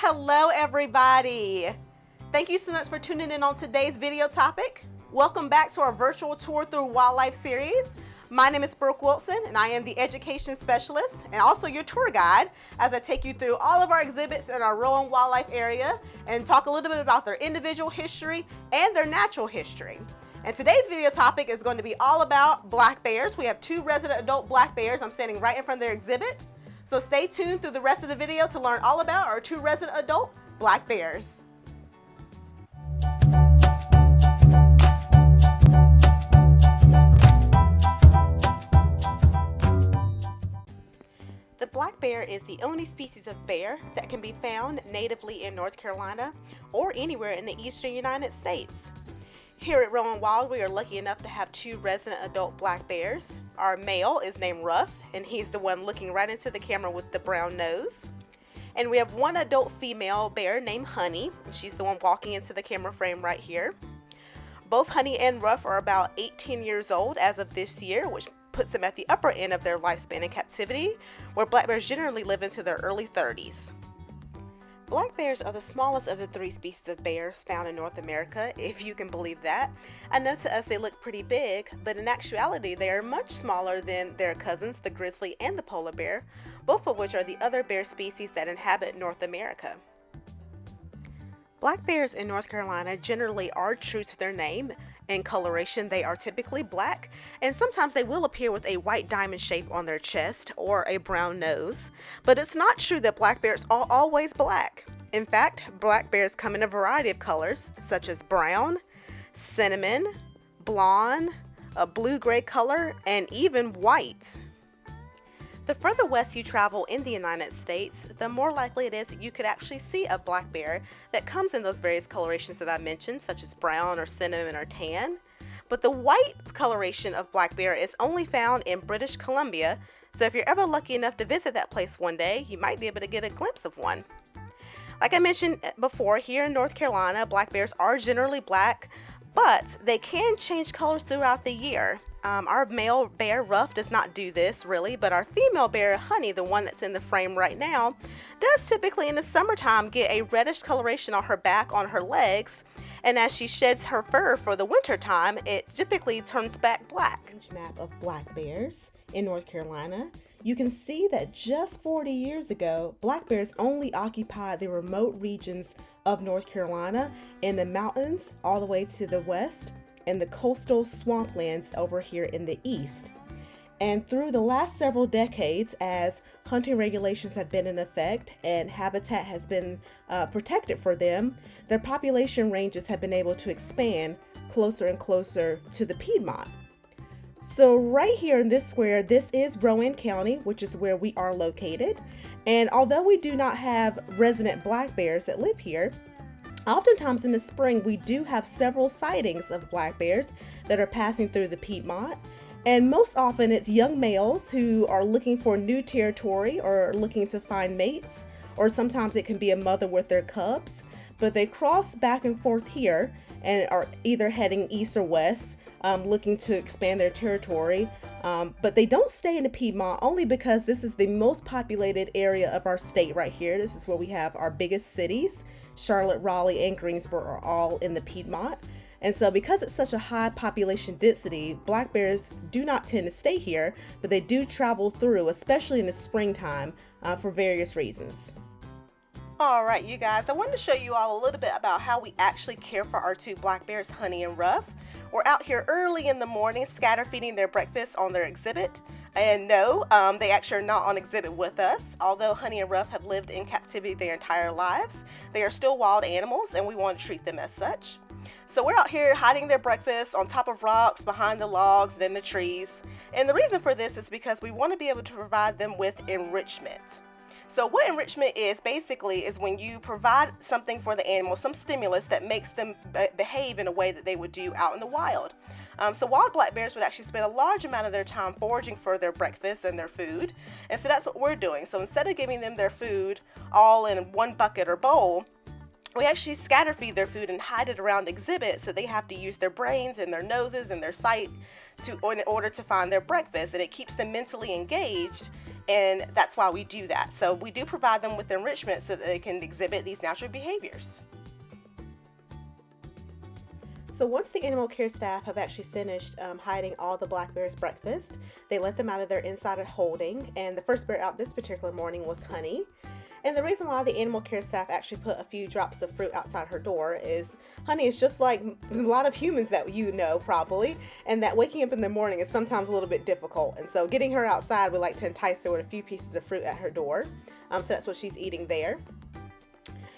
Hello everybody. Thank you so much for tuning in on today's video topic. Welcome back to our virtual tour through wildlife series. My name is Brooke Wilson and I am the education specialist and also your tour guide as I take you through all of our exhibits in our Rowan wildlife area and talk a little bit about their individual history and their natural history. And today's video topic is going to be all about black bears. We have two resident adult black bears. I'm standing right in front of their exhibit. So stay tuned through the rest of the video to learn all about our two resident adult black bears. The black bear is the only species of bear that can be found natively in North Carolina or anywhere in the eastern United States. Here at Rowan Wild, we are lucky enough to have two resident adult black bears. Our male is named Ruff, and he's the one looking right into the camera with the brown nose. And we have one adult female bear named Honey, and she's the one walking into the camera frame right here. Both Honey and Ruff are about 18 years old as of this year, which puts them at the upper end of their lifespan in captivity, where black bears generally live into their early 30s. Black bears are the smallest of the three species of bears found in North America, if you can believe that. I know to us they look pretty big, but in actuality they are much smaller than their cousins, the grizzly and the polar bear, both of which are the other bear species that inhabit North America. Black bears in North Carolina generally are true to their name. In coloration, they are typically black, and sometimes they will appear with a white diamond shape on their chest or a brown nose. But it's not true that black bears are always black. In fact, black bears come in a variety of colors, such as brown, cinnamon, blonde, a blue-gray color, and even white. The further west you travel in the United States, the more likely it is that you could actually see a black bear that comes in those various colorations that I mentioned, such as brown or cinnamon or tan. But the white coloration of black bear is only found in British Columbia, so if you're ever lucky enough to visit that place one day, you might be able to get a glimpse of one. Like I mentioned before, here in North Carolina, black bears are generally black, but they can change colors throughout the year. Our male bear, Ruff, does not do this really, but our female bear, Honey, the one that's in the frame right now, does typically in the summertime get a reddish coloration on her back, on her legs, and as she sheds her fur for the winter time, it typically turns back black. Map of black bears in North Carolina. You can see that just 40 years ago, black bears only occupied the remote regions of North Carolina in the mountains all the way to the west and the coastal swamplands over here in the east. And through the last several decades, as hunting regulations have been in effect and habitat has been protected for them, their population ranges have been able to expand closer and closer to the Piedmont. So right here in this square, this is Rowan County, which is where we are located. And although we do not have resident black bears that live here, oftentimes in the spring, we do have several sightings of black bears that are passing through the Piedmont. And most often it's young males who are looking for new territory or looking to find mates, or sometimes it can be a mother with their cubs. But they cross back and forth here and are either heading east or west, looking to expand their territory. But they don't stay in the Piedmont only because this is the most populated area of our state right here. This is where we have our biggest cities. Charlotte, Raleigh, and Greensboro are all in the Piedmont. And so because it's such a high population density, black bears do not tend to stay here, but they do travel through, especially in the springtime, for various reasons. All right, you guys, I wanted to show you all a little bit about how we actually care for our two black bears, Honey and Ruff. We're out here early in the morning scatter feeding their breakfast on their exhibit. And no, they actually are not on exhibit with us. Although Honey and Ruff have lived in captivity their entire lives, they are still wild animals and we want to treat them as such. So we're out here hiding their breakfast on top of rocks, behind the logs, and in the trees. And the reason for this is because we want to be able to provide them with enrichment. So what enrichment is basically is when you provide something for the animal, some stimulus that makes them behave in a way that they would do out in the wild. So wild black bears would actually spend a large amount of their time foraging for their breakfast and their food. And so that's what we're doing. So instead of giving them their food all in one bucket or bowl, we actually scatter feed their food and hide it around exhibits, so they have to use their brains and their noses and their sight in order to find their breakfast. And it keeps them mentally engaged and that's why we do that. So we do provide them with enrichment so that they can exhibit these natural behaviors. So once the animal care staff have actually finished hiding all the black bears' breakfast, they let them out of their inside holding, and the first bear out this particular morning was Honey. And the reason why the animal care staff actually put a few drops of fruit outside her door is Honey is just like a lot of humans that you know probably, and that waking up in the morning is sometimes a little bit difficult. And so getting her outside, we like to entice her with a few pieces of fruit at her door. So that's what she's eating there.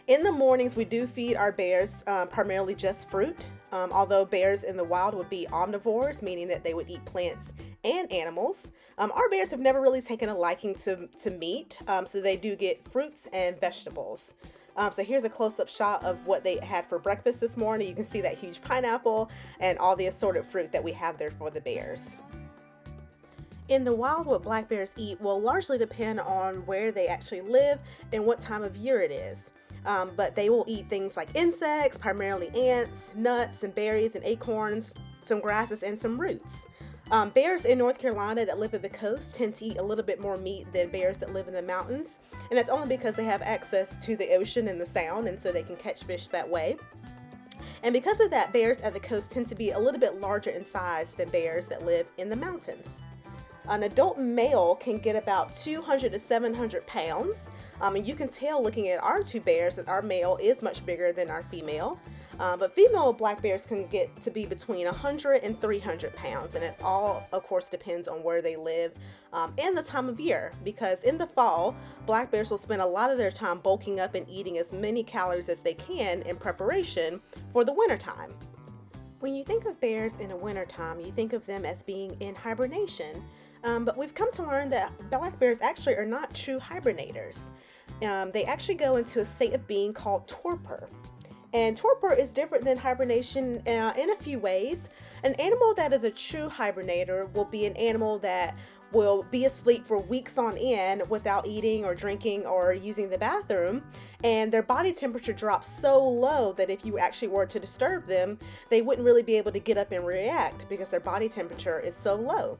In the mornings, we do feed our bears primarily just fruit, although bears in the wild would be omnivores, meaning that they would eat plants and animals. Our bears have never really taken a liking to meat, so they do get fruits and vegetables. So here's a close-up shot of what they had for breakfast this morning. You can see that huge pineapple and all the assorted fruit that we have there for the bears. In the wild, what black bears eat will largely depend on where they actually live and what time of year it is. But they will eat things like insects, primarily ants, nuts and berries and acorns, some grasses and some roots. Bears in North Carolina that live at the coast tend to eat a little bit more meat than bears that live in the mountains, and that's only because they have access to the ocean and the sound, and so they can catch fish that way. And because of that, bears at the coast tend to be a little bit larger in size than bears that live in the mountains. An adult male can get about 200 to 700 pounds. And you can tell looking at our two bears that our male is much bigger than our female. But female black bears can get to be between 100 and 300 pounds. And it all, of course, depends on where they live and the time of year. Because in the fall, black bears will spend a lot of their time bulking up and eating as many calories as they can in preparation for the wintertime. When you think of bears in the wintertime, you think of them as being in hibernation. But we've come to learn that black bears actually are not true hibernators. They actually go into a state of being called torpor. And torpor is different than hibernation in a few ways. An animal that is a true hibernator will be an animal that will be asleep for weeks on end without eating or drinking or using the bathroom, and their body temperature drops so low that if you actually were to disturb them, they wouldn't really be able to get up and react because their body temperature is so low.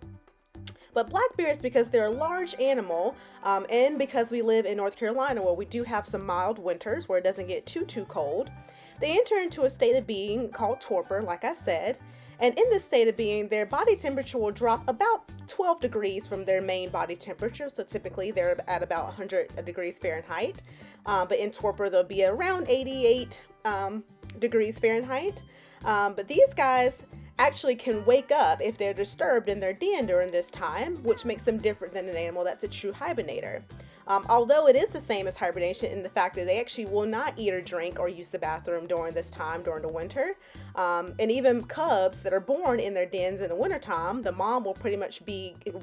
But black bears, because they're a large animal, and because we live in North Carolina where we do have some mild winters where it doesn't get too cold, they enter into a state of being called torpor, like I said. And in this state of being, their body temperature will drop about 12 degrees from their main body temperature. So typically they're at about 100 degrees Fahrenheit. But in torpor, they'll be around 88 degrees Fahrenheit. But these guys actually can wake up if they're disturbed in their den during this time, which makes them different than an animal that's a true hibernator. Although it is the same as hibernation in the fact that they actually will not eat or drink or use the bathroom during this time, during the winter. And even cubs that are born in their dens in the wintertime, the mom will pretty much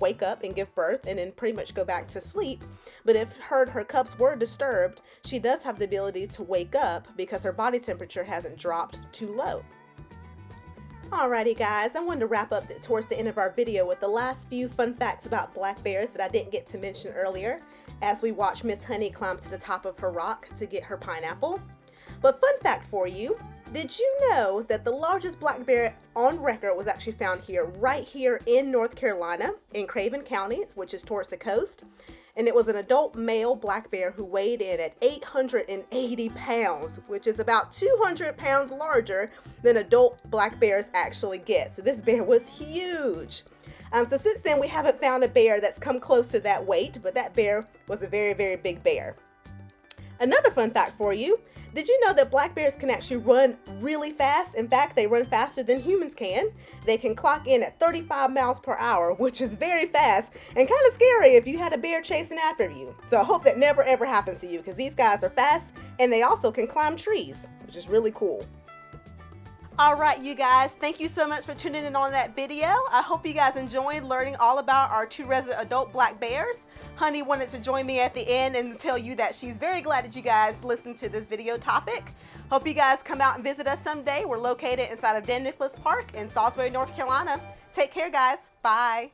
wake up and give birth and then pretty much go back to sleep. But if her cubs were disturbed, she does have the ability to wake up because her body temperature hasn't dropped too low. Alrighty guys, I wanted to wrap up towards the end of our video with the last few fun facts about black bears that I didn't get to mention earlier as we watch Miss Honey climb to the top of her rock to get her pineapple. But fun fact for you, did you know that the largest black bear on record was actually found right here in North Carolina in Craven County, which is towards the coast? And it was an adult male black bear who weighed in at 880 pounds, which is about 200 pounds larger than adult black bears actually get. So this bear was huge. So since then, we haven't found a bear that's come close to that weight, but that bear was a very, very big bear. Another fun fact for you, did you know that black bears can actually run really fast? In fact, they run faster than humans can. They can clock in at 35 miles per hour, which is very fast and kind of scary if you had a bear chasing after you. So I hope that never ever happens to you because these guys are fast and they also can climb trees, which is really cool. Alright you guys, thank you so much for tuning in on that video. I hope you guys enjoyed learning all about our two resident adult black bears. Honey wanted to join me at the end and tell you that she's very glad that you guys listened to this video topic. Hope you guys come out and visit us someday. We're located inside of Dan Nicholas Park in Salisbury, North Carolina. Take care guys. Bye.